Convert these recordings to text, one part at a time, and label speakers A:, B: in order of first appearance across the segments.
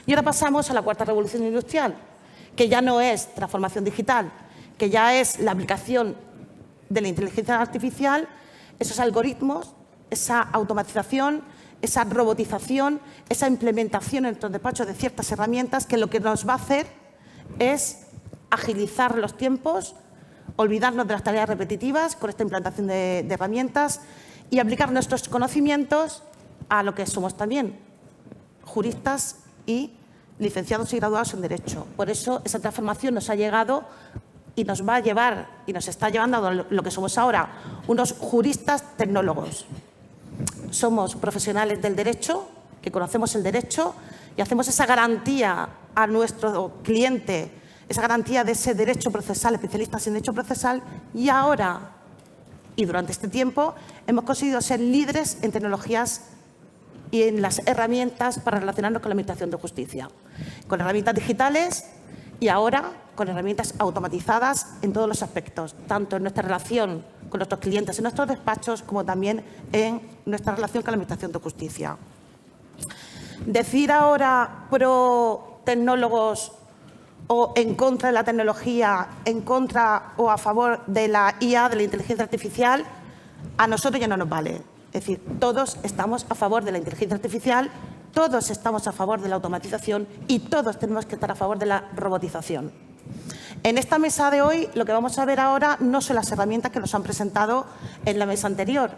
A: Y ahora pasamos a la cuarta revolución industrial, que ya no es transformación digital, que ya es la aplicación de la inteligencia artificial, esos algoritmos, esa automatización, esa robotización, esa implementación en nuestros despachos de ciertas herramientas que lo que nos va a hacer es agilizar los tiempos, olvidarnos de las tareas repetitivas con esta implantación de herramientas y aplicar nuestros conocimientos a lo que somos también, juristas y licenciados y graduados en Derecho. Por eso esa transformación nos ha llegado y nos va a llevar y nos está llevando a lo que somos ahora, unos juristas tecnólogos. Somos profesionales del derecho, que conocemos el derecho y hacemos esa garantía a nuestro cliente, esa garantía de ese derecho procesal, especialistas en derecho procesal, y ahora y durante este tiempo hemos conseguido ser líderes en tecnologías y en las herramientas para relacionarnos con la Administración de Justicia, con herramientas digitales y ahora con herramientas automatizadas en todos los aspectos, tanto en nuestra relación con nuestros clientes en nuestros despachos como también en nuestra relación con la Administración de Justicia. Decir ahora pro tecnólogos o en contra de la tecnología, en contra o a favor de la IA, de la inteligencia artificial, a nosotros ya no nos vale. Es decir, todos estamos a favor de la inteligencia artificial, todos estamos a favor de la automatización y todos tenemos que estar a favor de la robotización. En esta mesa de hoy, lo que vamos a ver ahora no son las herramientas que nos han presentado en la mesa anterior,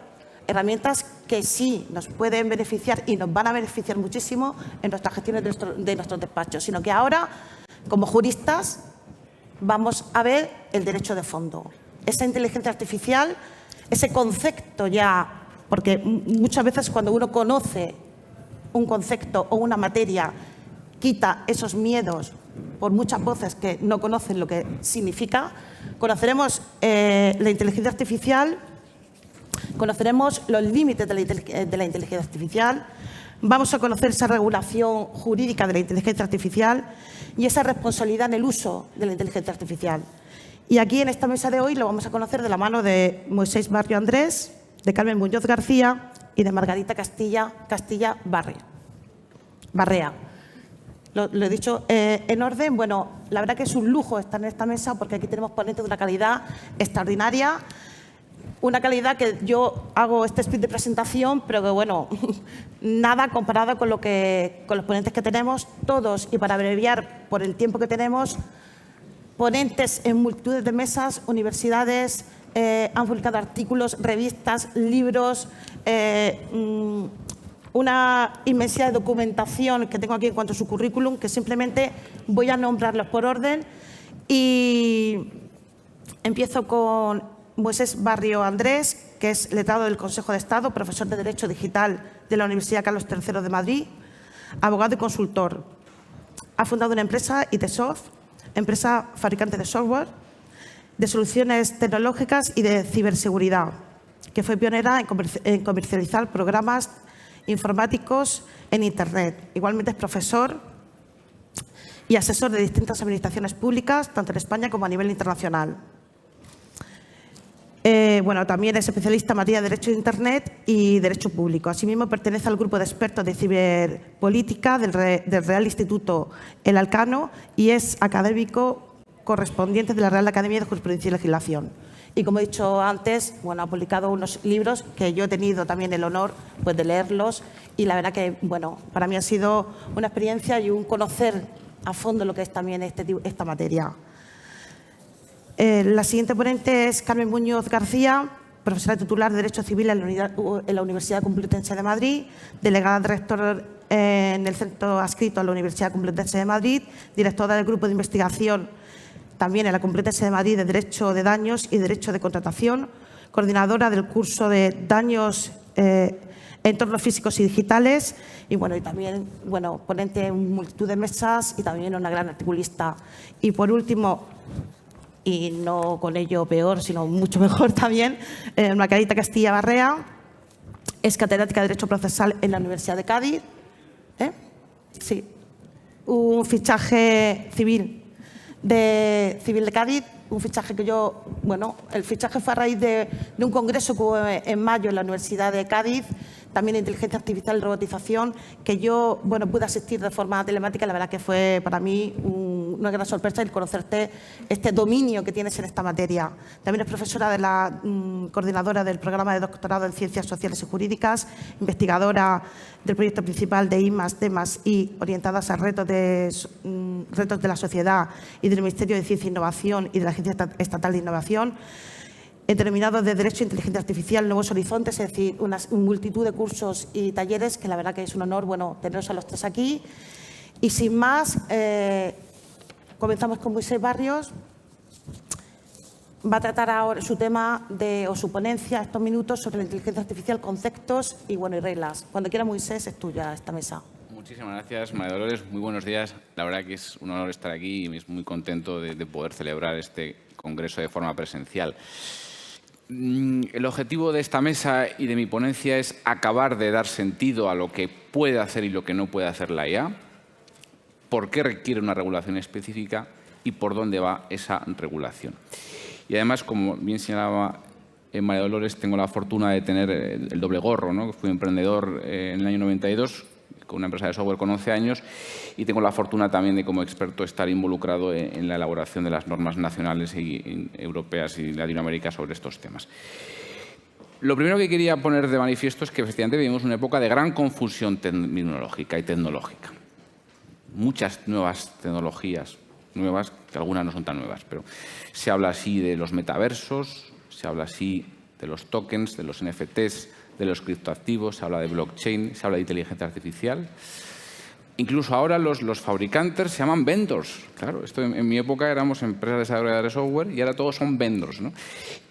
A: herramientas que sí nos pueden beneficiar y nos van a beneficiar muchísimo en nuestras gestiones de nuestros despachos, sino que ahora, como juristas, vamos a ver el derecho de fondo. Esa inteligencia artificial, ese concepto ya, porque muchas veces cuando uno conoce un concepto o una materia, quita esos miedos por muchas voces que no conocen lo que significa. Conoceremos la inteligencia artificial, conoceremos los límites de la inteligencia artificial, vamos a conocer esa regulación jurídica de la inteligencia artificial y esa responsabilidad en el uso de la inteligencia artificial. Y aquí en esta mesa de hoy lo vamos a conocer de la mano de Moisés Barrio Andrés, de Carmen Muñoz García y de Margarita Castilla Barrea. Lo he dicho en orden. Bueno, la verdad que es un lujo estar en esta mesa porque aquí tenemos ponentes de una calidad extraordinaria, una calidad que yo hago este speech de presentación, pero que, bueno, nada comparado con los ponentes que tenemos, todos, y para abreviar por el tiempo que tenemos, ponentes en multitudes de mesas, universidades, han publicado artículos, revistas, libros, una inmensidad de documentación que tengo aquí en cuanto a su currículum, que simplemente voy a nombrarlos por orden. Y empiezo con Moisés Barrio Andrés, que es letrado del Consejo de Estado, profesor de Derecho Digital de la Universidad Carlos III de Madrid, abogado y consultor. Ha fundado una empresa, ITsoft, empresa fabricante de software, de soluciones tecnológicas y de ciberseguridad, que fue pionera en comercializar programas informáticos en Internet. Igualmente es profesor y asesor de distintas administraciones públicas, tanto en España como a nivel internacional. Bueno, también es especialista en materia de Derecho de Internet y Derecho Público. Asimismo, pertenece al grupo de expertos de ciberpolítica del Real Instituto El Alcano y es académico correspondiente de la Real Academia de Jurisprudencia y Legislación. Y como he dicho antes, bueno, ha publicado unos libros que yo he tenido también el honor pues, de leerlos y la verdad que, bueno, para mí ha sido una experiencia y un conocer a fondo lo que es también esta materia. La siguiente ponente es Carmen Muñoz García, profesora titular de Derecho Civil en la Universidad Complutense de Madrid, delegada de rector en el centro adscrito a la Universidad Complutense de Madrid, directora del grupo de investigación también en la Complutense de Madrid de Derecho de Daños y Derecho de Contratación, coordinadora del curso de Daños Entornos Físicos y Digitales y, bueno, y también ponente en multitud de mesas y también una gran articulista. Y, por último, y no con ello peor, sino mucho mejor también, Margarita Castilla Barrea, es catedrática de Derecho Procesal en la Universidad de Cádiz. Sí, un fichaje civil de Cádiz, un fichaje que yo, bueno, el fichaje fue a raíz de un congreso que hubo en mayo en la Universidad de Cádiz también de inteligencia artificial y robotización, que yo pude asistir de forma telemática. La verdad que fue para mí una gran sorpresa el conocerte este dominio que tienes en esta materia. También es profesora de la coordinadora del programa de doctorado en Ciencias Sociales y Jurídicas, investigadora del proyecto principal de I+D+I orientadas a retos de la sociedad y del Ministerio de Ciencia e Innovación y de la Agencia Estatal de Innovación, en terminado de Derecho e Inteligencia Artificial, Nuevos Horizontes, es decir, una multitud de cursos y talleres que la verdad que es un honor teneros a los tres aquí. Y sin más, comenzamos con Moisés Barrios. Va a tratar ahora su tema o su ponencia, estos minutos, sobre la inteligencia artificial, conceptos y reglas. Cuando quiera, Moisés, es tuya esta mesa.
B: Muchísimas gracias, María Dolores. Muy buenos días. La verdad que es un honor estar aquí y me es muy contento de poder celebrar este congreso de forma presencial. El objetivo de esta mesa y de mi ponencia es acabar de dar sentido a lo que puede hacer y lo que no puede hacer la IA, por qué requiere una regulación específica y por dónde va esa regulación. Y además, como bien señalaba María Dolores, tengo la fortuna de tener el doble gorro, ¿no? Fui emprendedor en el año 92 con una empresa de software con 11 años y tengo la fortuna también de, como experto, estar involucrado en la elaboración de las normas nacionales y europeas y Latinoamérica sobre estos temas. Lo primero que quería poner de manifiesto es que efectivamente vivimos una época de gran confusión terminológica y tecnológica. Muchas nuevas tecnologías, nuevas, que algunas no son tan nuevas, pero se habla así de los metaversos, se habla así de los tokens, de los NFTs, de los criptoactivos, se habla de blockchain, se habla de inteligencia artificial. Incluso ahora los fabricantes se llaman vendors. Claro, esto en mi época éramos empresas desarrolladoras de software y ahora todos son vendors, ¿no?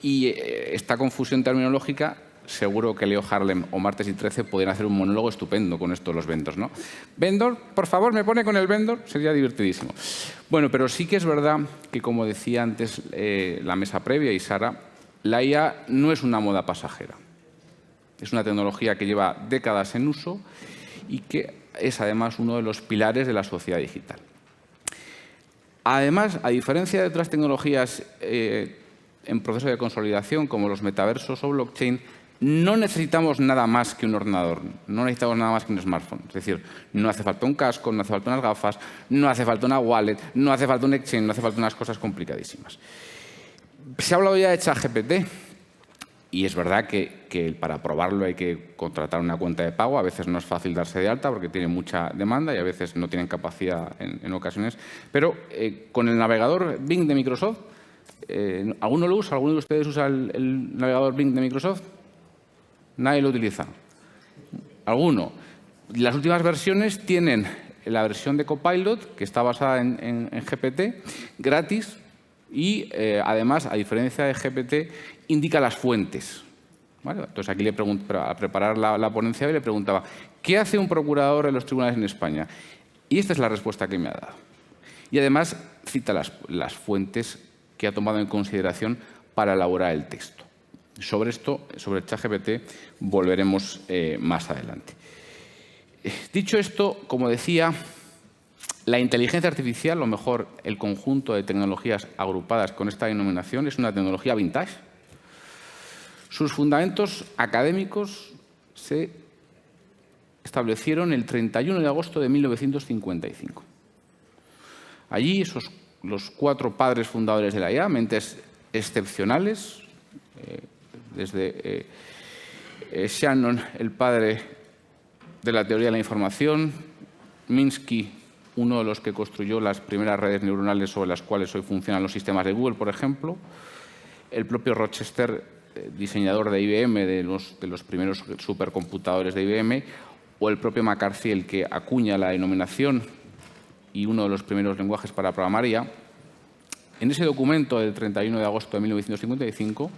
B: Y esta confusión terminológica, seguro que Leo Harlem o Martes y 13 podrían hacer un monólogo estupendo con esto de los vendors, ¿no? Vendor, por favor, me pone con el vendor, sería divertidísimo. Bueno, pero sí que es verdad que, como decía antes la mesa previa y Sara, la IA no es una moda pasajera. Es una tecnología que lleva décadas en uso y que es además uno de los pilares de la sociedad digital. Además, a diferencia de otras tecnologías en proceso de consolidación como los metaversos o blockchain, no necesitamos nada más que un ordenador, no necesitamos nada más que un smartphone. Es decir, no hace falta un casco, no hace falta unas gafas, no hace falta una wallet, no hace falta un exchange, no hace falta unas cosas complicadísimas. Se ha hablado ya de ChatGPT. Y es verdad que para probarlo hay que contratar una cuenta de pago. A veces no es fácil darse de alta porque tiene mucha demanda y a veces no tienen capacidad en ocasiones. Pero con el navegador Bing de Microsoft, ¿alguno lo usa? ¿Alguno de ustedes usa el navegador Bing de Microsoft? Nadie lo utiliza. ¿Alguno? Las últimas versiones tienen la versión de Copilot, que está basada en GPT, gratis. Y, además, a diferencia de GPT, indica las fuentes. ¿Vale? Entonces, aquí le pregunto, a preparar la ponencia, le preguntaba, ¿qué hace un procurador en los tribunales en España? Y esta es la respuesta que me ha dado. Y, además, cita las fuentes que ha tomado en consideración para elaborar el texto. Sobre esto, sobre ChatGPT, volveremos más adelante. Dicho esto, como decía, la inteligencia artificial, o mejor, el conjunto de tecnologías agrupadas con esta denominación, es una tecnología vintage. Sus fundamentos académicos se establecieron el 31 de agosto de 1955. Allí, los 4 padres fundadores de la IA, mentes excepcionales, desde Shannon, el padre de la teoría de la información, Minsky, uno de los que construyó las primeras redes neuronales sobre las cuales hoy funcionan los sistemas de Google, por ejemplo, el propio Rochester, diseñador de IBM, de los primeros supercomputadores de IBM, o el propio McCarthy, el que acuña la denominación y uno de los primeros lenguajes para programar IA. En ese documento del 31 de agosto de 1955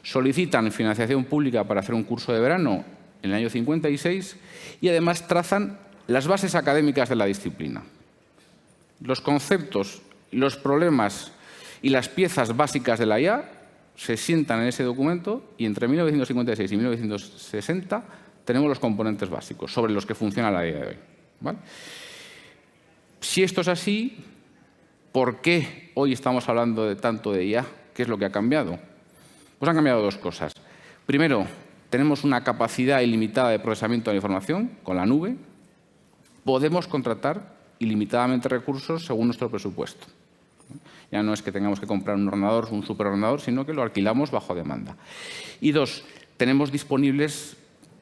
B: solicitan financiación pública para hacer un curso de verano en el año 56 y además trazan las bases académicas de la disciplina. Los conceptos, los problemas y las piezas básicas de la IA se sientan en ese documento y entre 1956 y 1960 tenemos los componentes básicos sobre los que funciona la IA de hoy. ¿Vale? Si esto es así, ¿por qué hoy estamos hablando tanto de IA? ¿Qué es lo que ha cambiado? Pues han cambiado 2 cosas. Primero, tenemos una capacidad ilimitada de procesamiento de la información con la nube, podemos contratar ilimitadamente recursos según nuestro presupuesto. Ya no es que tengamos que comprar un ordenador, un superordenador, sino que lo alquilamos bajo demanda. Y dos, tenemos disponibles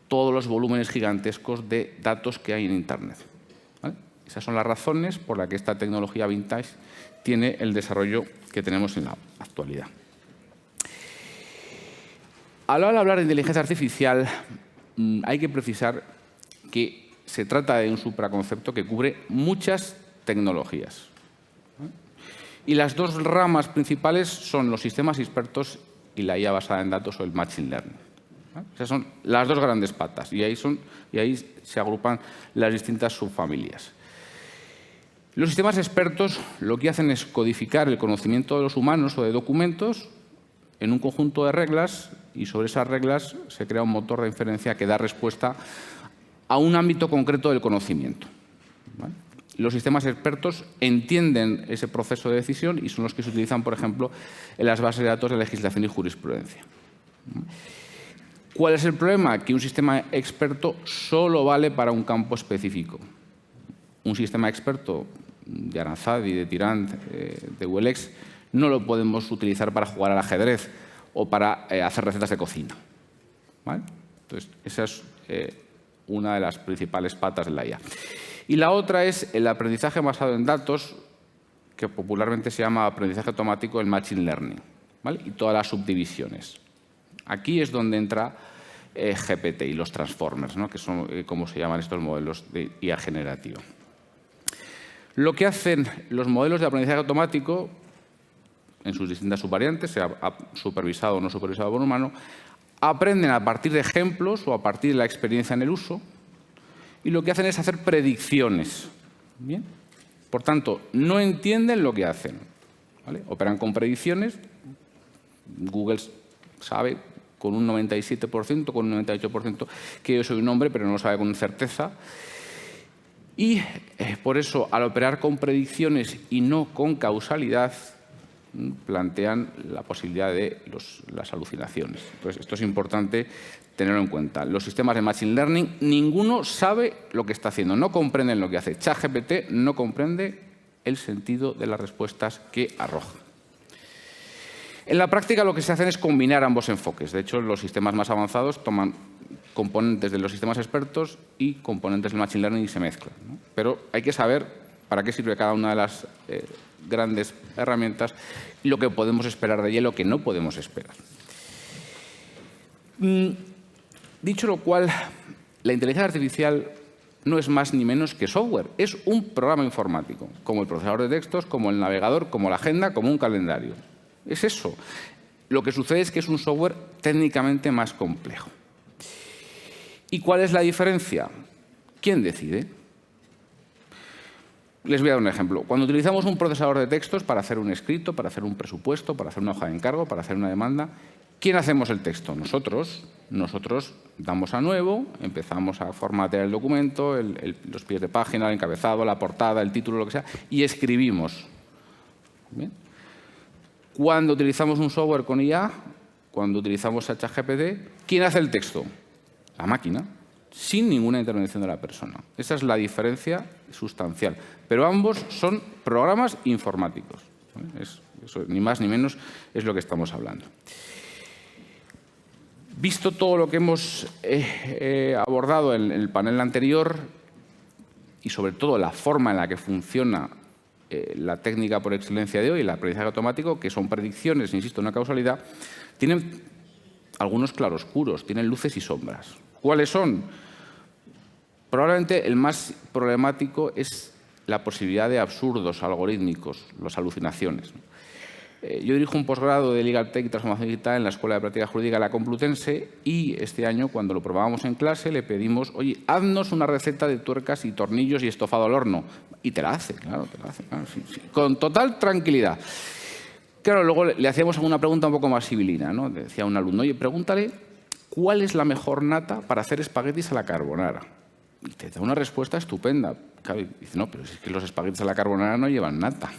B: todos los volúmenes gigantescos de datos que hay en Internet. ¿Vale? Esas son las razones por las que esta tecnología vintage tiene el desarrollo que tenemos en la actualidad. A la hora de hablar de inteligencia artificial, hay que precisar que se trata de un supraconcepto que cubre muchas tecnologías. Y las dos ramas principales son los sistemas expertos y la IA basada en datos o el machine learning. Esas son las dos grandes patas y ahí se agrupan las distintas subfamilias. Los sistemas expertos lo que hacen es codificar el conocimiento de los humanos o de documentos en un conjunto de reglas y sobre esas reglas se crea un motor de inferencia que da respuesta a un ámbito concreto del conocimiento. ¿Vale? Los sistemas expertos entienden ese proceso de decisión y son los que se utilizan, por ejemplo, en las bases de datos de legislación y jurisprudencia. ¿Cuál es el problema? Que un sistema experto solo vale para un campo específico. Un sistema experto de Aranzadi, de Tirant, de Welex, no lo podemos utilizar para jugar al ajedrez o para hacer recetas de cocina. ¿Vale? Entonces, esa es una de las principales patas de la IA. Y la otra es el aprendizaje basado en datos, que popularmente se llama aprendizaje automático, el machine learning, ¿vale? Y todas las subdivisiones. Aquí es donde entra GPT y los transformers, ¿no? Que son como se llaman estos modelos de IA generativa. Lo que hacen los modelos de aprendizaje automático, en sus distintas subvariantes, sea supervisado o no supervisado por un humano, aprenden a partir de ejemplos o a partir de la experiencia en el uso y lo que hacen es hacer predicciones. ¿Bien? Por tanto, no entienden lo que hacen. ¿Vale? Operan con predicciones. Google sabe con un 97%, con un 98% que yo soy un hombre, pero no lo sabe con certeza. Y por eso, al operar con predicciones y no con causalidad, plantean la posibilidad de las alucinaciones. Entonces, esto es importante tenerlo en cuenta. Los sistemas de Machine Learning, ninguno sabe lo que está haciendo, no comprenden lo que hace. ChatGPT no comprende el sentido de las respuestas que arroja. En la práctica lo que se hacen es combinar ambos enfoques. De hecho, los sistemas más avanzados toman componentes de los sistemas expertos y componentes del Machine Learning y se mezclan, ¿no? Pero hay que saber para qué sirve cada una de las grandes herramientas y lo que podemos esperar de ella y lo que no podemos esperar. Dicho lo cual, la inteligencia artificial no es más ni menos que software. Es un programa informático, como el procesador de textos, como el navegador, como la agenda, como un calendario. Es eso. Lo que sucede es que es un software técnicamente más complejo. ¿Y cuál es la diferencia? ¿Quién decide? Les voy a dar un ejemplo. Cuando utilizamos un procesador de textos para hacer un escrito, para hacer un presupuesto, para hacer una hoja de encargo, para hacer una demanda, ¿quién hacemos el texto? Nosotros. Nosotros damos a nuevo, empezamos a formatear el documento, los pies de página, el encabezado, la portada, el título, lo que sea, y escribimos. ¿Bien? Cuando utilizamos un software con IA, cuando utilizamos ChatGPT, ¿quién hace el texto? La máquina, sin ninguna intervención de la persona. Esa es la diferencia sustancial. Pero ambos son programas informáticos. Eso, ni más ni menos, es lo que estamos hablando. Visto todo lo que hemos abordado en el panel anterior y sobre todo la forma en la que funciona la técnica por excelencia de hoy, el aprendizaje automático, que son predicciones, insisto, una causalidad, tienen algunos claroscuros, tienen luces y sombras. ¿Cuáles son? Probablemente el más problemático es la posibilidad de absurdos algorítmicos, las alucinaciones. Yo dirijo un posgrado de Legal Tech y Transformación Digital en la Escuela de Práctica Jurídica de la Complutense y este año, cuando lo probábamos en clase, le pedimos, oye, haznos una receta de tuercas y tornillos y estofado al horno. Y te la hace, claro, te la hace. Claro, sí, con total tranquilidad. Claro, luego le hacíamos alguna pregunta un poco más civilina, ¿no? Decía un alumno, oye, pregúntale cuál es la mejor nata para hacer espaguetis a la carbonara. Y te da una respuesta estupenda. Claro, y dice, no, pero es que los espaguetis a la carbonara no llevan nata.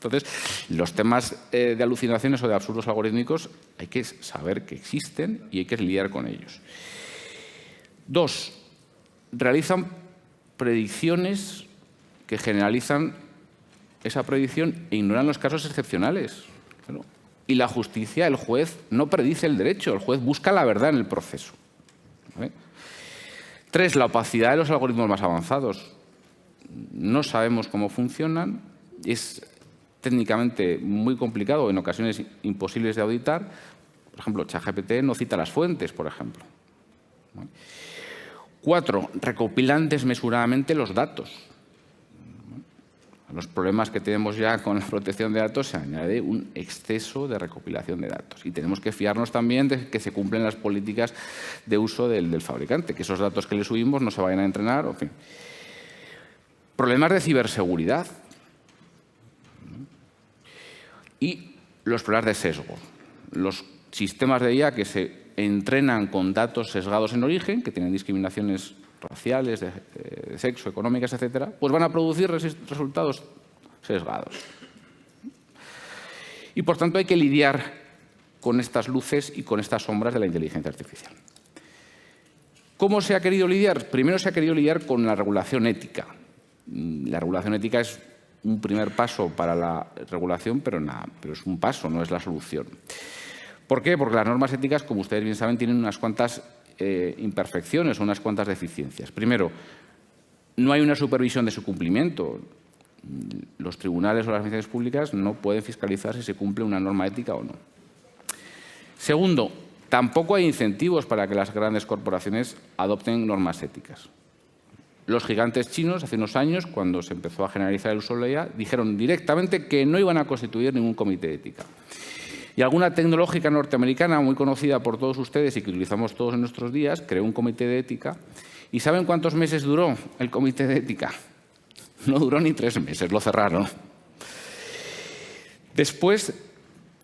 B: Entonces, los temas de alucinaciones o de absurdos algorítmicos hay que saber que existen y hay que lidiar con ellos. 2. Realizan predicciones que generalizan esa predicción e ignoran los casos excepcionales. ¿No? Y la justicia, el juez, no predice el derecho, el juez busca la verdad en el proceso. ¿Vale? 3. La opacidad de los algoritmos más avanzados. No sabemos cómo funcionan, es técnicamente muy complicado, en ocasiones imposibles de auditar. Por ejemplo, ChatGPT no cita las fuentes, por ejemplo. 4. Recopilan desmesuradamente los datos. A los problemas que tenemos ya con la protección de datos se añade un exceso de recopilación de datos. Y tenemos que fiarnos también de que se cumplen las políticas de uso del fabricante, que esos datos que le subimos no se vayan a entrenar, en fin. Problemas de ciberseguridad. Y los problemas de sesgo. Los sistemas de IA que se entrenan con datos sesgados en origen, que tienen discriminaciones raciales, de sexo, económicas, etcétera, pues van a producir resultados sesgados. Y, por tanto, hay que lidiar con estas luces y con estas sombras de la inteligencia artificial. ¿Cómo se ha querido lidiar? Primero se ha querido lidiar con la regulación ética. La regulación ética es un primer paso para la regulación, pero es un paso, no es la solución. ¿Por qué? Porque las normas éticas, como ustedes bien saben, tienen unas cuantas imperfecciones o unas cuantas deficiencias. Primero, no hay una supervisión de su cumplimiento. Los tribunales o las administraciones públicas no pueden fiscalizar si se cumple una norma ética o no. Segundo, tampoco hay incentivos para que las grandes corporaciones adopten normas éticas. Los gigantes chinos, hace unos años, cuando se empezó a generalizar el uso de la IA, dijeron directamente que no iban a constituir ningún comité de ética. Y alguna tecnológica norteamericana muy conocida por todos ustedes y que utilizamos todos en nuestros días, creó un comité de ética. ¿Y saben cuántos meses duró el comité de ética? No duró ni 3 meses, lo cerraron. Después,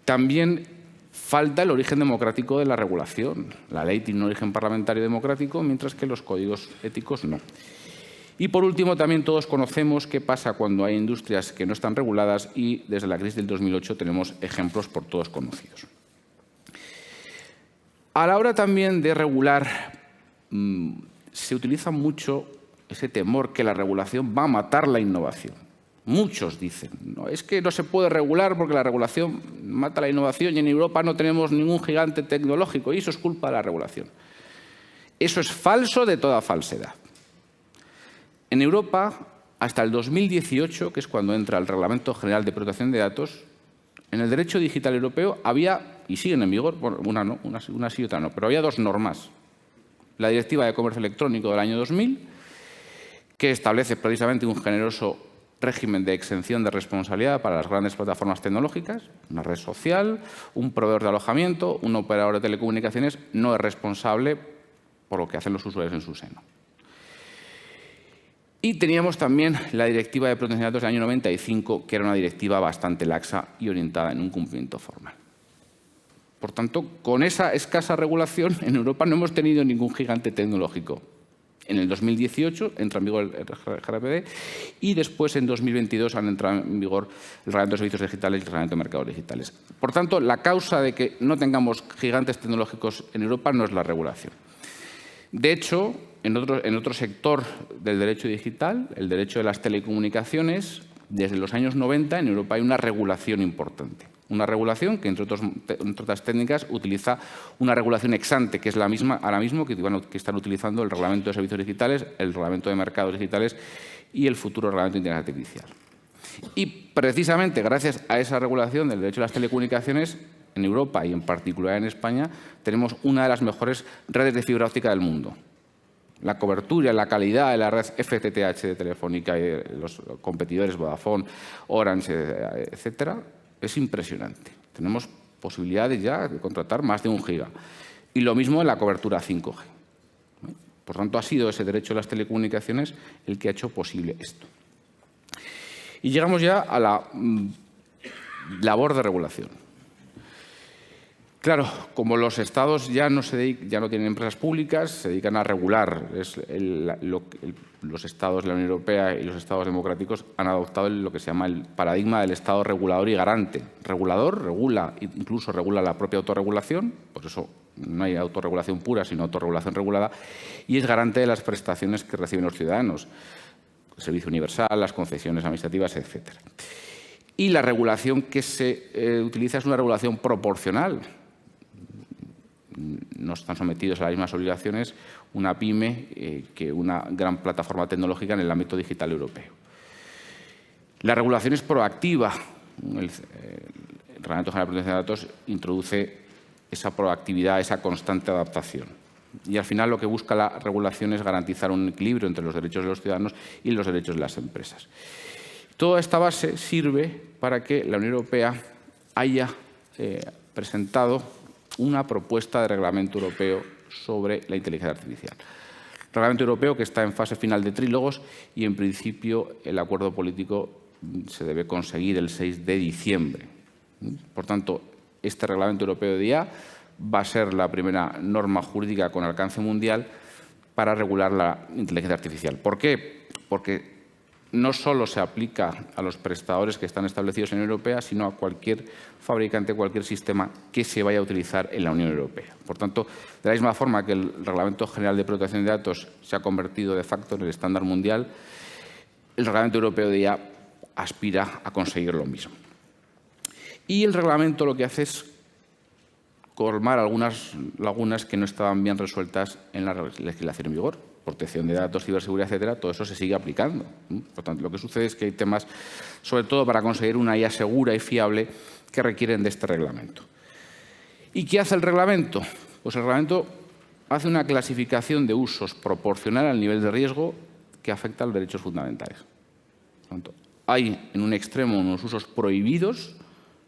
B: también falta el origen democrático de la regulación. La ley tiene un origen parlamentario democrático, mientras que los códigos éticos no. Y, por último, también todos conocemos qué pasa cuando hay industrias que no están reguladas y, desde la crisis del 2008, tenemos ejemplos por todos conocidos. A la hora también de regular, se utiliza mucho ese temor que la regulación va a matar la innovación. Muchos dicen, no, es que no se puede regular porque la regulación mata la innovación y en Europa no tenemos ningún gigante tecnológico y eso es culpa de la regulación. Eso es falso de toda falsedad. En Europa, hasta el 2018, que es cuando entra el Reglamento General de Protección de Datos, en el derecho digital europeo había, y siguen en vigor, bueno, una sí y otra no, pero había 2 normas. La Directiva de Comercio Electrónico del año 2000, que establece precisamente un generoso régimen de exención de responsabilidad para las grandes plataformas tecnológicas, una red social, un proveedor de alojamiento, un operador de telecomunicaciones no es responsable por lo que hacen los usuarios en su seno. Y teníamos también la Directiva de Protección de Datos del año 95, que era una directiva bastante laxa y orientada en un cumplimiento formal. Por tanto, con esa escasa regulación, en Europa no hemos tenido ningún gigante tecnológico. En el 2018 entra en vigor el GDPR y después, en 2022, han entrado en vigor el Reglamento de Servicios Digitales y el Reglamento de Mercados Digitales. Por tanto, la causa de que no tengamos gigantes tecnológicos en Europa no es la regulación. De hecho, en otro sector del derecho digital, el derecho de las telecomunicaciones, desde los años 90 en Europa hay una regulación importante. Una regulación que, entre otras técnicas, utiliza una regulación ex ante, que es la misma ahora mismo que están utilizando el Reglamento de Servicios Digitales, el Reglamento de Mercados Digitales y el futuro Reglamento de Inteligencia Artificial. Y, precisamente, gracias a esa regulación del derecho a las telecomunicaciones, en Europa y en particular en España, tenemos una de las mejores redes de fibra óptica del mundo. La cobertura y la calidad de la red FTTH de Telefónica y de los competidores Vodafone, Orange, etcétera, es impresionante. Tenemos posibilidades ya de contratar más de 1 giga. Y lo mismo en la cobertura 5G. Por tanto, ha sido ese derecho a las telecomunicaciones el que ha hecho posible esto. Y llegamos ya a la labor de regulación. Claro, como los Estados ya no tienen empresas públicas, se dedican a regular. Los Estados de la Unión Europea y los Estados democráticos han adoptado lo que se llama el paradigma del Estado regulador y garante. Regulador, regula, incluso regula la propia autorregulación, por eso no hay autorregulación pura, sino autorregulación regulada, y es garante de las prestaciones que reciben los ciudadanos, el servicio universal, las concesiones administrativas, etcétera. Y la regulación que se utiliza es una regulación proporcional. No están sometidos a las mismas obligaciones una pyme que una gran plataforma tecnológica en el ámbito digital europeo. La regulación es proactiva. El Reglamento General de Protección de Datos introduce esa proactividad, esa constante adaptación. Y al final lo que busca la regulación es garantizar un equilibrio entre los derechos de los ciudadanos y los derechos de las empresas. Toda esta base sirve para que la Unión Europea haya presentado una propuesta de reglamento europeo sobre la inteligencia artificial. Reglamento europeo que está en fase final de trílogos y, en principio, el acuerdo político se debe conseguir el 6 de diciembre. Por tanto, este reglamento europeo de IA va a ser la primera norma jurídica con alcance mundial para regular la inteligencia artificial. ¿Por qué? Porque no solo se aplica a los prestadores que están establecidos en la Unión Europea, sino a cualquier fabricante, cualquier sistema que se vaya a utilizar en la Unión Europea. Por tanto, de la misma forma que el Reglamento General de Protección de Datos se ha convertido de facto en el estándar mundial, el Reglamento Europeo de IA aspira a conseguir lo mismo. Y el reglamento lo que hace es colmar algunas lagunas que no estaban bien resueltas en la legislación en vigor. Protección de datos, ciberseguridad, etcétera, todo eso se sigue aplicando. Por tanto, lo que sucede es que hay temas, sobre todo para conseguir una IA segura y fiable, que requieren de este reglamento. ¿Y qué hace el reglamento? Pues el reglamento hace una clasificación de usos proporcional al nivel de riesgo que afecta a los derechos fundamentales. Por tanto, hay en un extremo unos usos prohibidos,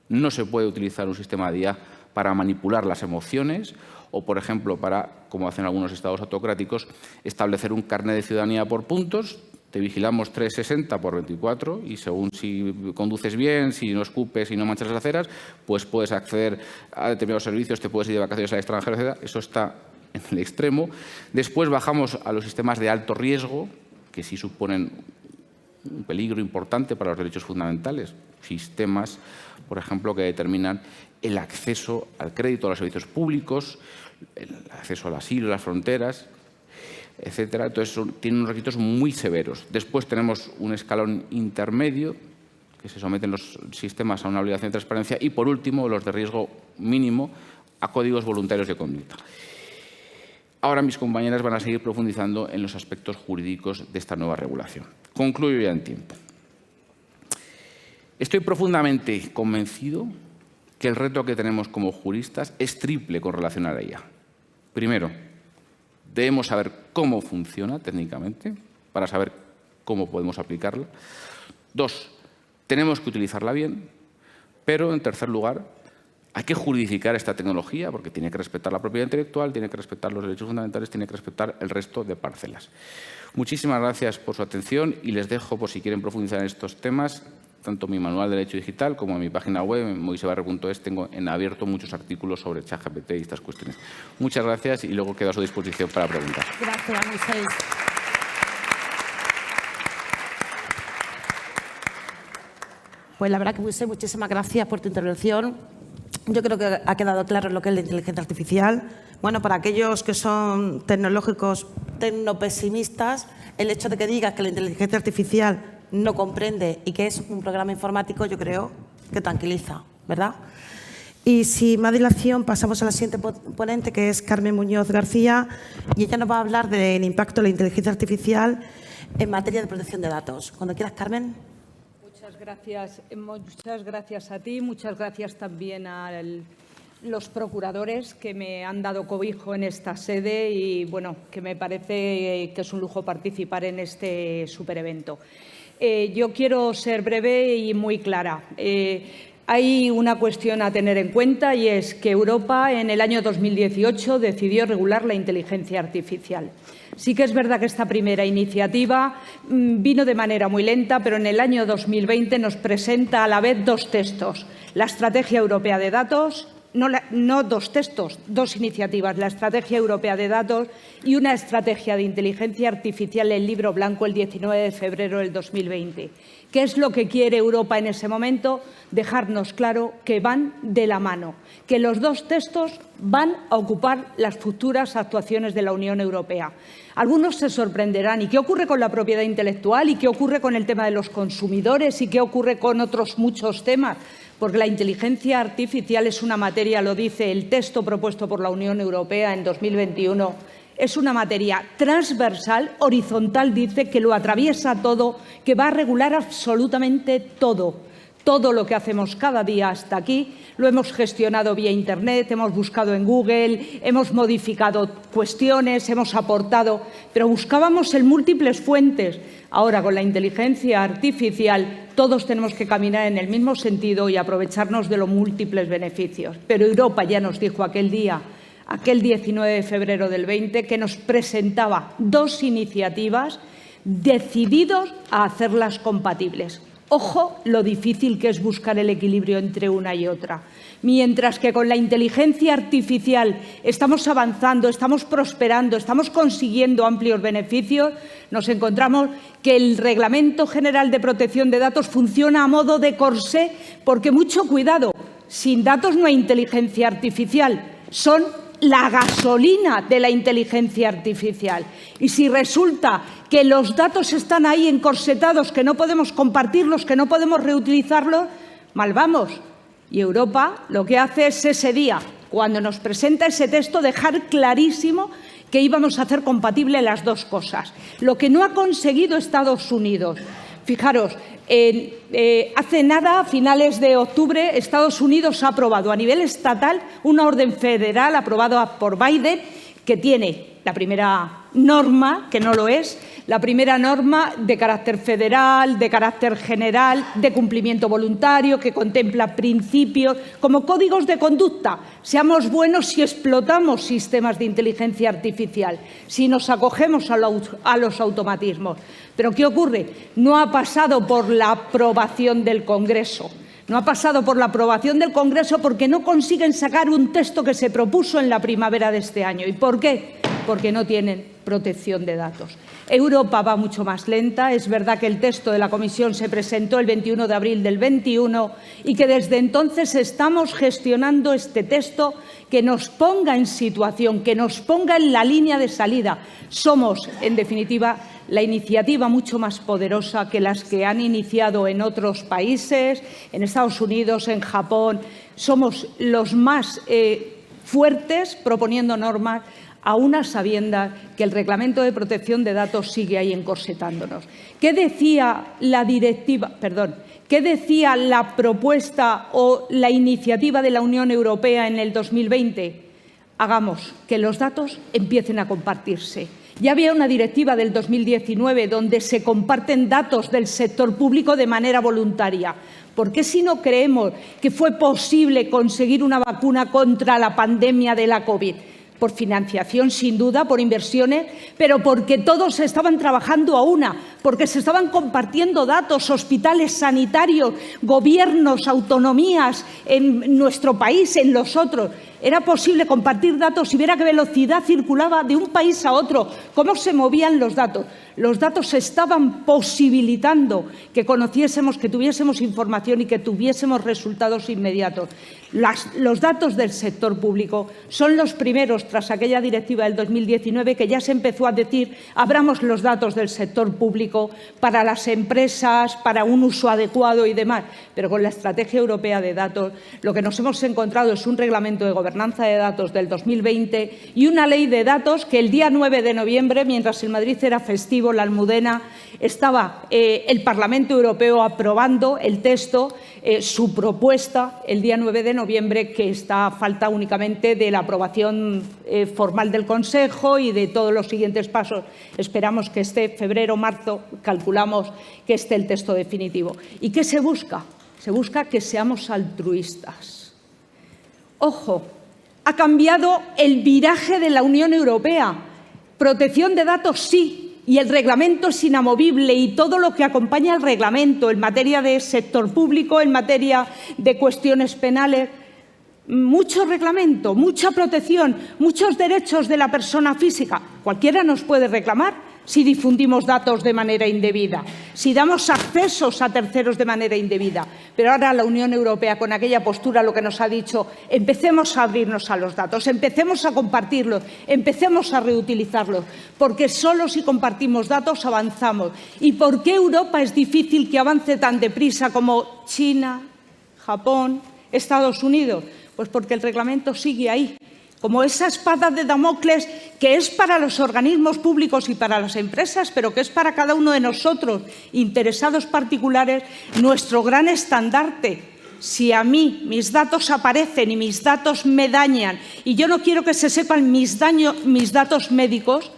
B: no se puede utilizar un sistema de IA para manipular las emociones o, por ejemplo, para, como hacen algunos estados autocráticos, establecer un carnet de ciudadanía por puntos. Te vigilamos 360 por 24 y según si conduces bien, si no escupes, si no manchas las aceras, pues puedes acceder a determinados servicios, te puedes ir de vacaciones al extranjero, etc. Eso está en el extremo. Después bajamos a los sistemas de alto riesgo, que sí suponen un peligro importante para los derechos fundamentales. Sistemas, por ejemplo, que determinan el acceso al crédito, a los servicios públicos, el acceso al asilo, las fronteras, etcétera. Entonces, tienen unos requisitos muy severos. Después tenemos un escalón intermedio, que se someten los sistemas a una obligación de transparencia. Y, por último, los de riesgo mínimo a códigos voluntarios de conducta. Ahora mis compañeras van a seguir profundizando en los aspectos jurídicos de esta nueva regulación. Concluyo ya en tiempo. Estoy profundamente convencido que el reto que tenemos como juristas es triple con relación a la IA. Primero, debemos saber cómo funciona técnicamente para saber cómo podemos aplicarla. Dos, tenemos que utilizarla bien, pero en tercer lugar, hay que juridificar esta tecnología porque tiene que respetar la propiedad intelectual, tiene que respetar los derechos fundamentales, tiene que respetar el resto de parcelas. Muchísimas gracias por su atención y les dejo, por si quieren profundizar en estos temas, tanto mi manual de Derecho Digital como en mi página web, en moisebarre.es, tengo en abierto muchos artículos sobre ChatGPT y estas cuestiones. Muchas gracias y luego quedo a su disposición para preguntar.
A: Gracias, Moisés. Pues la verdad que, Moisés, muchísimas gracias por tu intervención. Yo creo que ha quedado claro lo que es la inteligencia artificial. Bueno, para aquellos que son tecnológicos, tecnopesimistas, el hecho de que digas que la inteligencia artificial no comprende y que es un programa informático, yo creo que tranquiliza, ¿verdad? Y sin más dilación, pasamos a la siguiente ponente, que es Carmen Muñoz García, y ella nos va a hablar del impacto de la inteligencia artificial en materia de protección de datos. Cuando quieras, Carmen.
C: Muchas gracias a ti, muchas gracias también a los procuradores que me han dado cobijo en esta sede y, bueno, que me parece que es un lujo participar en este superevento. Yo quiero ser breve y muy clara. Hay una cuestión a tener en cuenta y es que Europa en el año 2018 decidió regular la inteligencia artificial. Sí que es verdad que esta primera iniciativa vino de manera muy lenta, pero en el año 2020 nos presenta a la vez dos textos, la Estrategia Europea de Datos no dos textos, dos iniciativas, la Estrategia Europea de Datos y una estrategia de inteligencia artificial, el Libro Blanco, el 19 de febrero del 2020. ¿Qué es lo que quiere Europa en ese momento? Dejarnos claro que van de la mano, que los dos textos van a ocupar las futuras actuaciones de la Unión Europea. Algunos se sorprenderán. ¿Y qué ocurre con la propiedad intelectual? ¿Y qué ocurre con el tema de los consumidores? ¿Y qué ocurre con otros muchos temas? Porque la inteligencia artificial es una materia, lo dice el texto propuesto por la Unión Europea en 2021, es una materia transversal, horizontal, dice, que lo atraviesa todo, que va a regular absolutamente todo. Todo lo que hacemos cada día hasta aquí lo hemos gestionado vía Internet, hemos buscado en Google, hemos modificado cuestiones, hemos aportado, pero buscábamos en múltiples fuentes. Ahora, con la inteligencia artificial, todos tenemos que caminar en el mismo sentido y aprovecharnos de los múltiples beneficios. Pero Europa ya nos dijo aquel día, aquel 19 de febrero del 20, que nos presentaba dos iniciativas decididos a hacerlas compatibles. Ojo lo difícil que es buscar el equilibrio entre una y otra. Mientras que con la inteligencia artificial estamos avanzando, estamos prosperando, estamos consiguiendo amplios beneficios, nos encontramos que el Reglamento General de Protección de Datos funciona a modo de corsé, porque mucho cuidado, sin datos no hay inteligencia artificial, son la gasolina de la inteligencia artificial. Y si resulta que los datos están ahí encorsetados, que no podemos compartirlos, que no podemos reutilizarlos, mal vamos. Y Europa lo que hace es ese día, cuando nos presenta ese texto, dejar clarísimo que íbamos a hacer compatible las dos cosas. Lo que no ha conseguido Estados Unidos. Fijaros, hace nada, a finales de octubre, Estados Unidos ha aprobado a nivel estatal una orden federal aprobada por Biden que tiene la primera norma, que no lo es, la primera norma de carácter federal, de carácter general, de cumplimiento voluntario, que contempla principios como códigos de conducta. Seamos buenos si explotamos sistemas de inteligencia artificial, si nos acogemos a los automatismos. Pero ¿qué ocurre? No ha pasado por la aprobación del Congreso. No ha pasado por la aprobación del Congreso porque no consiguen sacar un texto que se propuso en la primavera de este año. ¿Y por qué? Porque no tienen protección de datos. Europa va mucho más lenta. Es verdad que el texto de la Comisión se presentó el 21 de abril del 21 y que desde entonces estamos gestionando este texto que nos ponga en situación, que nos ponga en la línea de salida. Somos, en definitiva, la iniciativa mucho más poderosa que las que han iniciado en otros países, en Estados Unidos, en Japón. Somos los más fuertes proponiendo normas, a unas sabiendas que el Reglamento de Protección de Datos sigue ahí encorsetándonos. ¿Qué decía la directiva? ¿Qué decía la propuesta o la iniciativa de la Unión Europea en el 2020? Hagamos que los datos empiecen a compartirse. Ya había una directiva del 2019 donde se comparten datos del sector público de manera voluntaria. ¿Por qué si no creemos que fue posible conseguir una vacuna contra la pandemia de la COVID? Por financiación, sin duda, por inversiones, pero porque todos estaban trabajando a una, porque se estaban compartiendo datos, hospitales sanitarios, gobiernos, autonomías en nuestro país, en los otros. Era posible compartir datos y ver a qué velocidad circulaba de un país a otro, cómo se movían los datos. Los datos estaban posibilitando que conociésemos, que tuviésemos información y que tuviésemos resultados inmediatos. Los datos del sector público son los primeros, tras aquella directiva del 2019, que ya se empezó a decir, abramos los datos del sector público para las empresas, para un uso adecuado y demás. Pero con la Estrategia Europea de Datos, lo que nos hemos encontrado es un reglamento de gobernanza de datos del 2020 y una ley de datos que el día 9 de noviembre, mientras en Madrid era festivo, la Almudena, estaba el Parlamento Europeo aprobando el texto, su propuesta, el día 9 de noviembre, que está a falta únicamente de la aprobación formal del Consejo y de todos los siguientes pasos. Esperamos que esté febrero, marzo, calculamos que esté el texto definitivo. ¿Y qué se busca? Se busca que seamos altruistas. Ojo, ha cambiado el viraje de la Unión Europea. Protección de datos sí, y el reglamento es inamovible y todo lo que acompaña al reglamento en materia de sector público, en materia de cuestiones penales. mucho reglamento, mucha protección, muchos derechos de la persona física. Cualquiera nos puede reclamar si difundimos datos de manera indebida, si damos accesos a terceros de manera indebida. Pero ahora la Unión Europea, con aquella postura, lo que nos ha dicho, empecemos a abrirnos a los datos, empecemos a compartirlos, empecemos a reutilizarlos, porque solo si compartimos datos avanzamos. ¿Y por qué Europa es difícil que avance tan deprisa como China, Japón, Estados Unidos? Pues porque el reglamento sigue ahí, como esa espada de Damocles que es para los organismos públicos y para las empresas, pero que es para cada uno de nosotros, interesados particulares, nuestro gran estandarte. Si a mí mis datos aparecen y mis datos me dañan y yo no quiero que se sepan mis datos médicos,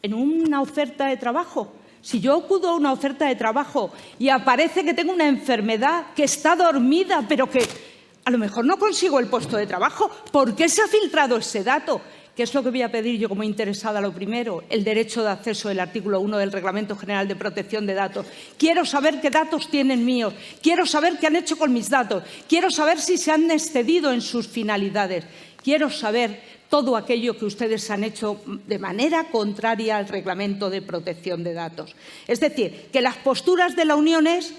C: en una oferta de trabajo, si yo acudo a una oferta de trabajo y aparece que tengo una enfermedad que está dormida, pero que a lo mejor no consigo el puesto de trabajo, ¿por qué se ha filtrado ese dato? ¿Qué es lo que voy a pedir yo como interesada? Lo primero, el derecho de acceso del artículo 1 del Reglamento General de Protección de Datos. Quiero saber qué datos tienen míos, quiero saber qué han hecho con mis datos, quiero saber si se han excedido en sus finalidades, quiero saber todo aquello que ustedes han hecho de manera contraria al Reglamento de Protección de Datos. Es decir, que las posturas de la Unión es